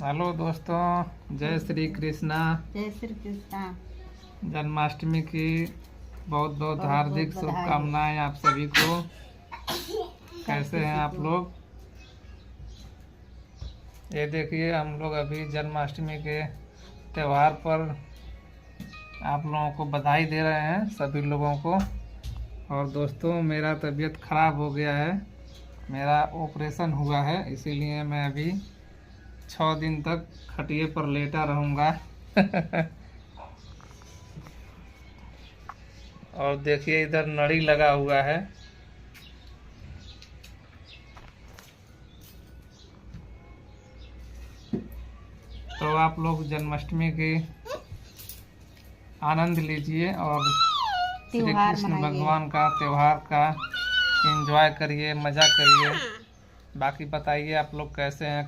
Hello दोस्तों, जय श्री कृष्णा। जय श्री कृष्णा। जन्माष्टमी की बहुत बहुत हार्दिक बधाई। शुभकामनाएं आप सभी को। कैसे हैं आप लोग? ये देखिए, हम लोग अभी जन्माष्टमी के त्यौहार पर आप लोगों को बधाई दे रहे हैं, सभी लोगों को। और दोस्तों, मेरा तबीयत खराब हो गया है, मेरा ऑपरेशन हुआ है, इसीलिए मैं अभी 6 दिन तक खटिए पर लेटा रहूँगा। और देखिए, इधर नड़ी लगा हुआ है। तो आप लोग जन्माष्टमी के आनंद लीजिए और श्री कृष्ण भगवान का त्यौहार का एंजॉय करिए, मज़ा करिए। बाकी बताइए आप लोग कैसे हैं।